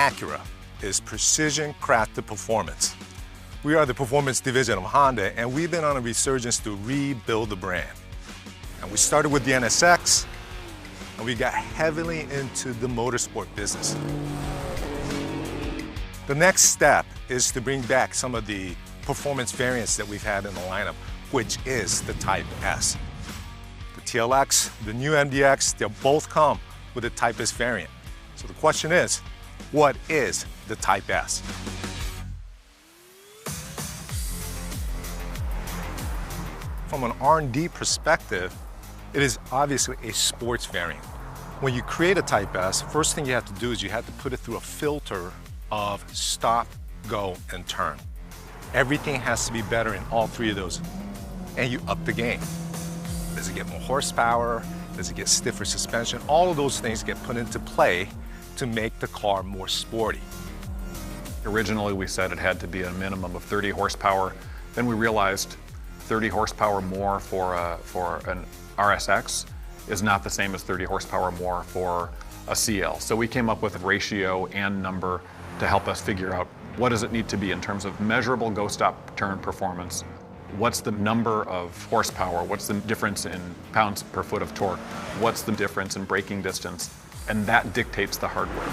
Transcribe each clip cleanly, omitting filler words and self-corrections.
Acura is precision crafted performance. We are the performance division of Honda, and we've been on a resurgence to rebuild the brand. And we started with the NSX, and we got heavily into the motorsport business. The next step is to bring back some of the performance variants that we've had in the lineup, which is the Type S. The TLX, the new MDX, they'll both come with a Type S variant. So the question is, what is the Type S? From an R&D perspective, it is obviously a sports variant. When you create a Type S, first thing you have to do is you have to put it through a filter of stop, go, and turn. Everything has to be better in all three of those, and you up the game. Does it get more horsepower? Does it get stiffer suspension? All of those things get put into play to make the car more sporty. Originally, we said it had to be a minimum of 30 horsepower. Then we realized 30 horsepower more for an RSX is not the same as 30 horsepower more for a CL. So we came up with a ratio and number to help us figure out what does it need to be in terms of measurable go-stop turn performance. What's the number of horsepower? What's the difference in pounds per foot of torque? What's the difference in braking distance? And that dictates the hardware.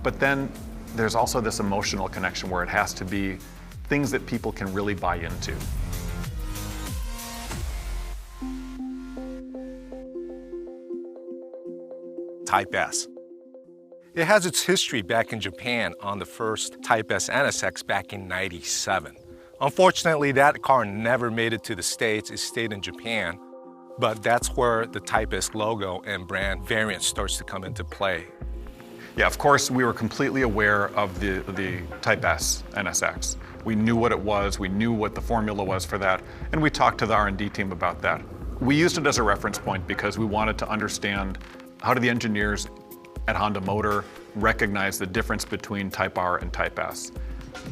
But then there's also this emotional connection where it has to be things that people can really buy into. Type S. It has its history back in Japan on the first Type S NSX back in '97. Unfortunately, that car never made it to the States. It stayed in Japan, but that's where the Type S logo and brand variant starts to come into play. Yeah, of course, we were completely aware of the Type S NSX. We knew what it was, we knew what the formula was for that, and we talked to the R&D team about that. We used it as a reference point because we wanted to understand how do the engineers at Honda Motor recognize the difference between Type R and Type S.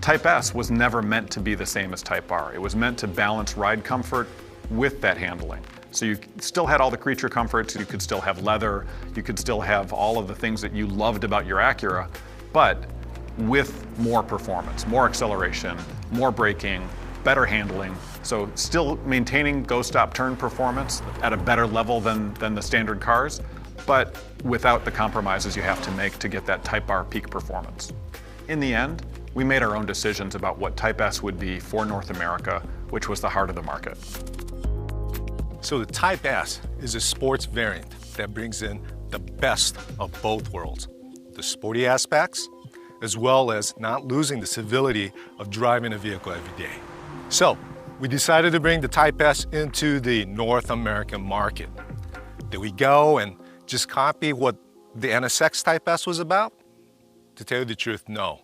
Type S was never meant to be the same as Type R. It was meant to balance ride comfort with that handling. So you still had all the creature comforts, you could still have leather, you could still have all of the things that you loved about your Acura, but with more performance, more acceleration, more braking, better handling. So still maintaining go-stop turn performance at a better level than the standard cars, but without the compromises you have to make to get that Type R peak performance. In the end, we made our own decisions about what Type S would be for North America, which was the heart of the market. So the Type S is a sports variant that brings in the best of both worlds, the sporty aspects, as well as not losing the civility of driving a vehicle every day. So we decided to bring the Type S into the North American market. Did we go and just copy what the NSX Type S was about? To tell you the truth, no.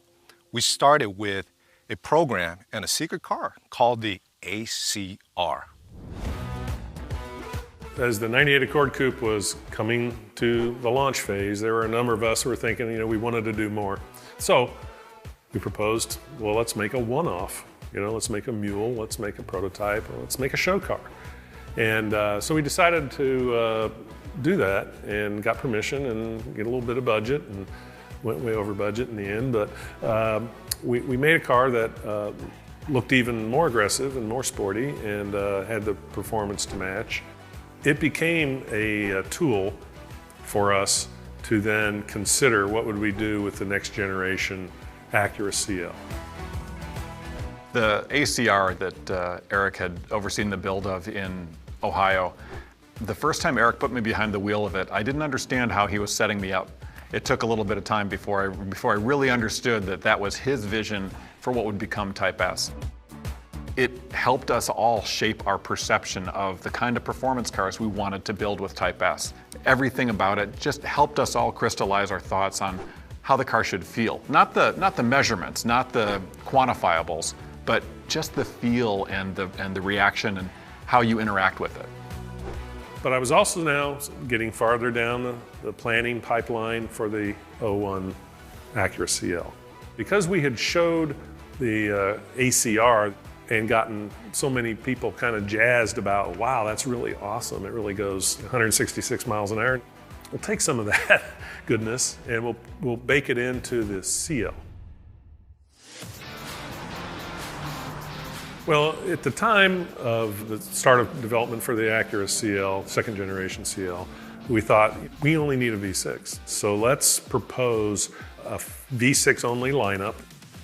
We started with a program and a secret car called the ACR. As the '98 Accord Coupe was coming to the launch phase, there were a number of us who were thinking, we wanted to do more. So we proposed, well, let's make a one-off. Let's make a mule, let's make a prototype, let's make a show car. And so we decided to do that and got permission and get a little bit of budget and went way over budget in the end. But we made a car that looked even more aggressive and more sporty and had the performance to match. It became a tool for us to then consider what would we do with the next generation Acura CL. The ACR that Eric had overseen the build of in Ohio, the first time Eric put me behind the wheel of it, I didn't understand how he was setting me up. It took a little bit of time before I really understood that that was his vision for what would become Type S. It helped us all shape our perception of the kind of performance cars we wanted to build with Type S. Everything about it just helped us all crystallize our thoughts on how the car should feel. Not the measurements, not the quantifiables, but just the feel and the reaction and how you interact with it. But I was also now getting farther down the planning pipeline for the '01 Acura CL. Because we had showed the ACR and gotten so many people kind of jazzed about, wow, that's really awesome. It really goes 166 miles an hour. We'll take some of that goodness and we'll bake it into the CL. Well, at the time of the start of development for the Acura CL, second generation CL, we thought we only need a V6. So let's propose a V6 only lineup,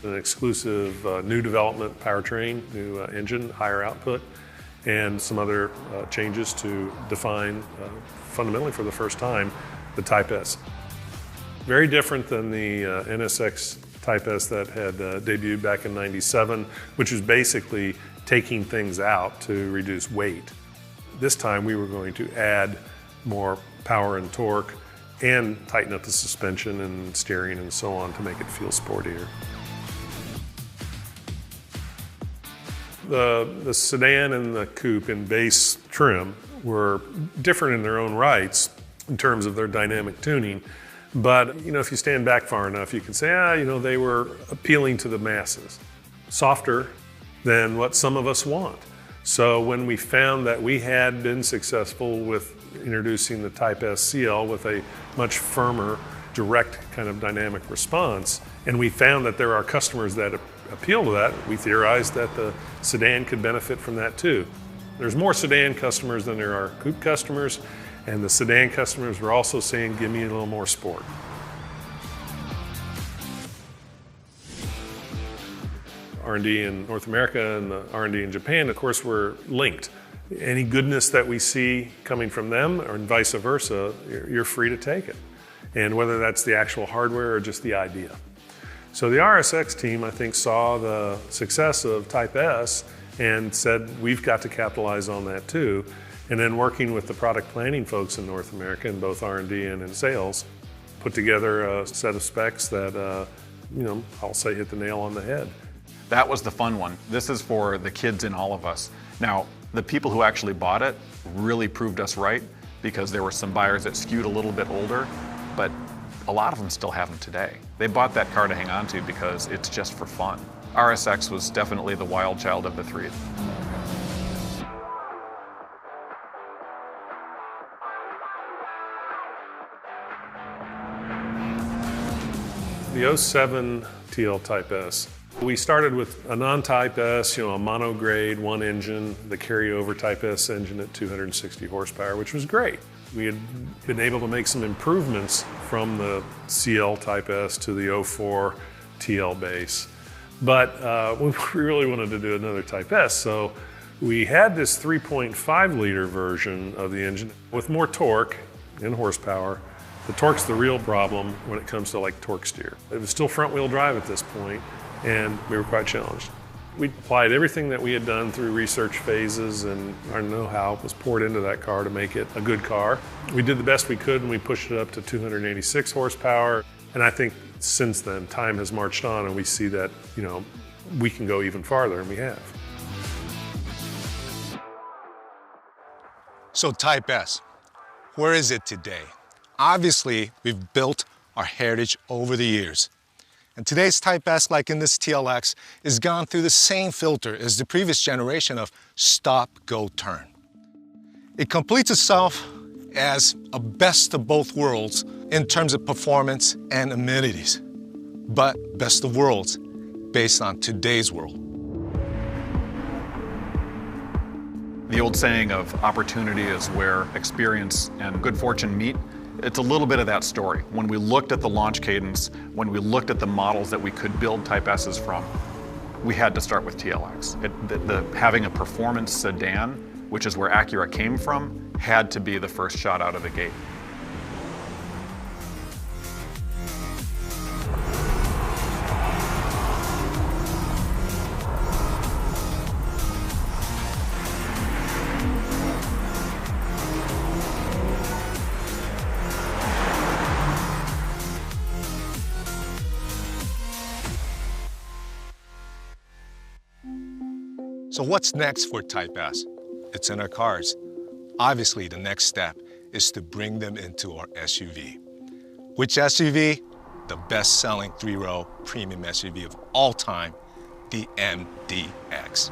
an exclusive new development powertrain, new engine, higher output, and some other changes to define fundamentally for the first time the Type S. Very different than the NSX Type S that had debuted back in '97, which was basically taking things out to reduce weight. This time we were going to add more power and torque and tighten up the suspension and steering and so on to make it feel sportier. The sedan and the coupe in base trim were different in their own rights in terms of their dynamic tuning. But if you stand back far enough, you can say, they were appealing to the masses. Softer than what some of us want. So when we found that we had been successful with introducing the Type S CL with a much firmer, direct kind of dynamic response, and we found that there are customers that appeal to that, we theorized that the sedan could benefit from that too. There's more sedan customers than there are coupe customers, and the sedan customers were also saying, give me a little more sport. R&D in North America and the R&D in Japan, of course, were linked. Any goodness that we see coming from them, or vice versa, you're free to take it. And whether that's the actual hardware or just the idea. So the RSX team, I think, saw the success of Type S and said, we've got to capitalize on that too. And then working with the product planning folks in North America, in both R&D and in sales, put together a set of specs that, I'll say hit the nail on the head. That was the fun one. This is for the kids in all of us. Now, the people who actually bought it really proved us right, because there were some buyers that skewed a little bit older, but a lot of them still have them today. They bought that car to hang on to because it's just for fun. RSX was definitely the wild child of the three. The '07 TL Type S. We started with a non-Type S, a mono grade, one engine, the carryover Type S engine at 260 horsepower, which was great. We had been able to make some improvements from the CL Type S to the '04 TL base. But we really wanted to do another Type S, so we had this 3.5 liter version of the engine with more torque and horsepower. The torque's the real problem when it comes to torque steer. It was still front wheel drive at this point, and we were quite challenged. We applied everything that we had done through research phases, and our know-how was poured into that car to make it a good car. We did the best we could, and we pushed it up to 286 horsepower. And I think since then, time has marched on, and we see that, we can go even farther, and we have. So Type S, where is it today? Obviously, we've built our heritage over the years. And today's Type S, like in this TLX, is gone through the same filter as the previous generation of stop, go, turn. It completes itself as a best of both worlds in terms of performance and amenities, but best of worlds based on today's world. The old saying of opportunity is where experience and good fortune meet. It's a little bit of that story. When we looked at the launch cadence, when we looked at the models that we could build Type S's from, we had to start with TLX. Having a performance sedan, which is where Acura came from, had to be the first shot out of the gate. So what's next for Type S? It's in our cars. Obviously, the next step is to bring them into our SUV. Which SUV? The best-selling three-row premium SUV of all time, the MDX.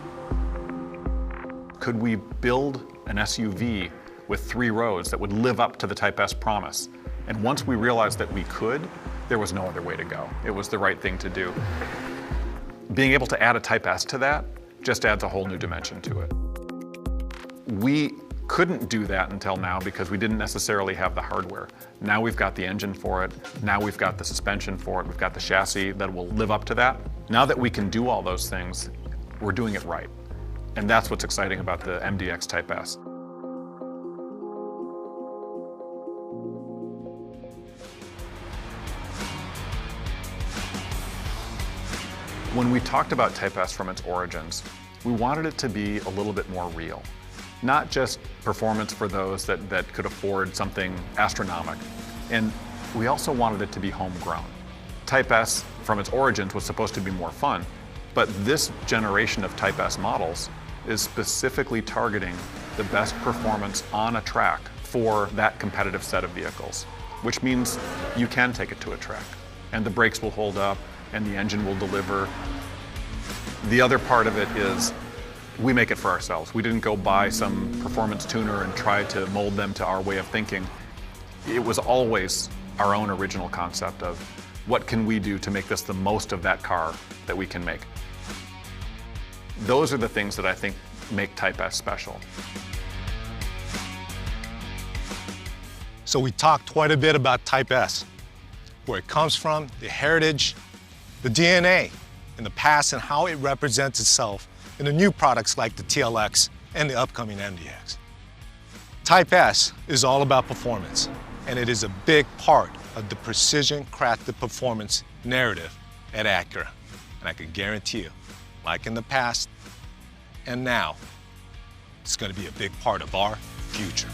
Could we build an SUV with 3 rows that would live up to the Type S promise? And once we realized that we could, there was no other way to go. It was the right thing to do. Being able to add a Type S to that just adds a whole new dimension to it. We couldn't do that until now because we didn't necessarily have the hardware. Now we've got the engine for it. Now we've got the suspension for it. We've got the chassis that will live up to that. Now that we can do all those things, we're doing it right. And that's what's exciting about the MDX Type S. When we talked about Type S from its origins, we wanted it to be a little bit more real. Not just performance for those that could afford something astronomical. And we also wanted it to be homegrown. Type S, from its origins, was supposed to be more fun, but this generation of Type S models is specifically targeting the best performance on a track for that competitive set of vehicles, which means you can take it to a track, and the brakes will hold up, and the engine will deliver. The other part of it is we make it for ourselves. We didn't go buy some performance tuner and try to mold them to our way of thinking. It was always our own original concept of what can we do to make this the most of that car that we can make. Those are the things that I think make Type S special. So we talked quite a bit about Type S, where it comes from, the heritage, the DNA in the past, and how it represents itself in the new products like the TLX and the upcoming MDX. Type S is all about performance, and it is a big part of the precision-crafted performance narrative at Acura. And I can guarantee you, like in the past and now, it's going to be a big part of our future.